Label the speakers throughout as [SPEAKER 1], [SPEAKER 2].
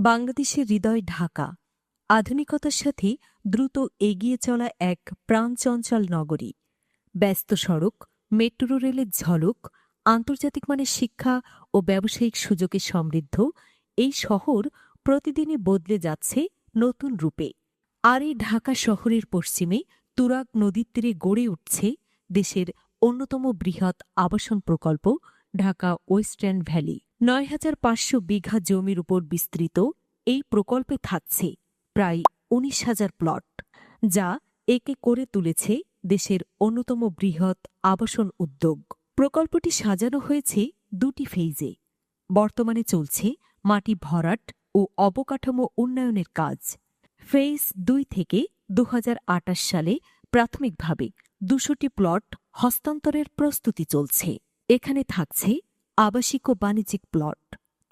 [SPEAKER 1] বাংলাদেশের হৃদয় ঢাকা আধুনিকতার সাথে দ্রুত এগিয়ে চলা এক প্রাণচঞ্চল নগরী। ব্যস্ত সড়ক, মেট্রো রেলের ঝলক, আন্তর্জাতিক মানের শিক্ষা ও ব্যবসায়িক সুযোগে সমৃদ্ধ এই শহর প্রতিদিনই বদলে যাচ্ছে নতুন রূপে। আর এই ঢাকা শহরের পশ্চিমে তুরাগ নদীর তীরে গড়ে উঠছে দেশের অন্যতম বৃহৎ আবাসন প্রকল্প ঢাকা ওয়েস্টার্ন ভ্যালি। ৯,৫০০ বিঘা জমির উপর বিস্তৃত এই প্রকল্পে থাকছে প্রায় ১৯,০০০ প্লট, যা একে করে তুলেছে দেশের অন্যতম বৃহৎ আবাসন উদ্যোগ। প্রকল্পটি সাজানো হয়েছে দুটি ফেইজে। বর্তমানে চলছে মাটি ভরাট ও অবকাঠামো উন্নয়নের কাজ। ফেজ ২ থেকে ২০২৮ সালে প্রাথমিকভাবে ২০০টি প্লট হস্তান্তরের প্রস্তুতি চলছে। এখানে থাকছে আবাসিক ও বাণিজ্যিক প্লট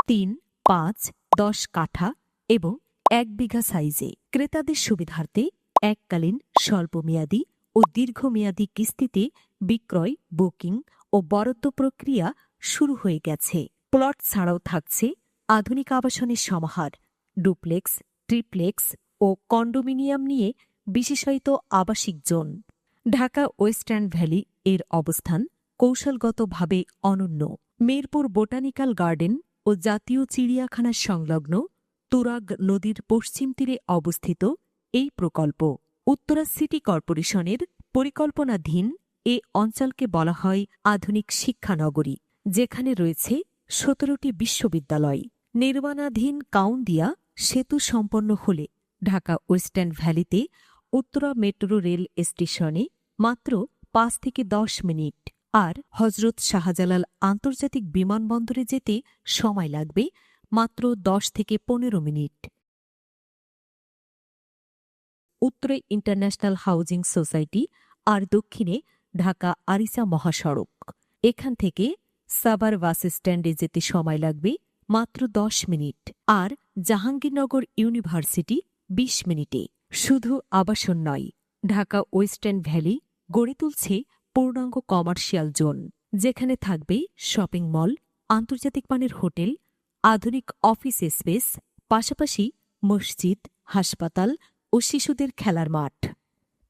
[SPEAKER 1] ৩, ৫, ১০ কাঠা এবং ১ বিঘা সাইজে। ক্রেতাদের সুবিধার্থে এককালীন, স্বল্পমেয়াদী ও দীর্ঘমেয়াদী কিস্তিতে বিক্রয়, বুকিং ও বরাদ্দ প্রক্রিয়া শুরু হয়ে গেছে। প্লট ছাড়াও থাকছে আধুনিক আবাসনের সমাহার, ডুপ্লেক্স, ট্রিপ্লেক্স ও কন্ডোমিনিয়াম নিয়ে বিশেষায়িত আবাসিক জোন। ঢাকা ওয়েস্টার্ন ভ্যালি এর অবস্থান কৌশলগতভাবে অনন্য। মিরপুর বোটানিক্যাল গার্ডেন ও জাতীয় চিড়িয়াখানার সংলগ্ন তুরাগ নদীর পশ্চিম তীরে অবস্থিত এই প্রকল্প উত্তরা সিটি কর্পোরেশনের পরিকল্পনাধীন এ অঞ্চলকে বলা হয় আধুনিক শিক্ষানগরী, যেখানে রয়েছে ১৭টি বিশ্ববিদ্যালয়। নির্মাণাধীন কাউন্দিয়া সেতু সম্পন্ন হলে ঢাকা ওয়েস্টার্ন ভ্যালিতে উত্তরা মেট্রো রেল স্টেশনে মাত্র ৫ থেকে ১০ মিনিট, আর হজরত শাহজালাল আন্তর্জাতিক বিমানবন্দরে যেতে সময় লাগবে মাত্র ১০ থেকে ১৫ মিনিট। উত্তরে ইন্টারন্যাশনাল হাউজিং সোসাইটি আর দক্ষিণে ঢাকা আরিচা মহাসড়ক। এখান থেকে সাভার বাস স্ট্যান্ডে যেতে সময় লাগবে মাত্র ১০ মিনিট, আর জাহাঙ্গীরনগর ইউনিভার্সিটি ২০ মিনিটে। শুধু আবাসন নয়, ঢাকা ওয়েস্টার্ন ভ্যালি গড়ে তুলছে পূর্ণাঙ্গ কমার্শিয়াল জোন, যেখানে থাকবে শপিং মল, আন্তর্জাতিক মানের হোটেল, আধুনিক অফিস স্পেস, পাশাপাশি মসজিদ, হাসপাতাল ও শিশুদের খেলার মাঠ।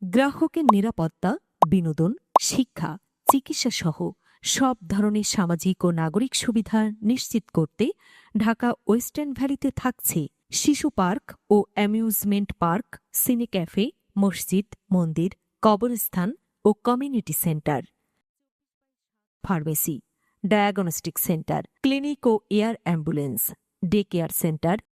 [SPEAKER 1] গ্রাহকের নিরাপত্তা, বিনোদন, শিক্ষা, চিকিৎসাসহ সব ধরনের সামাজিক ও নাগরিক সুবিধা নিশ্চিত করতে ঢাকা ওয়েস্টার্ন ভ্যালিতে থাকছে শিশু পার্ক ও অ্যামিউজমেন্ট পার্ক, সিনে ক্যাফে, মসজিদ, মন্দির, কবরস্থান ও community centre, pharmacy, diagnostic centre, clinic ও air ambulance, day care centre,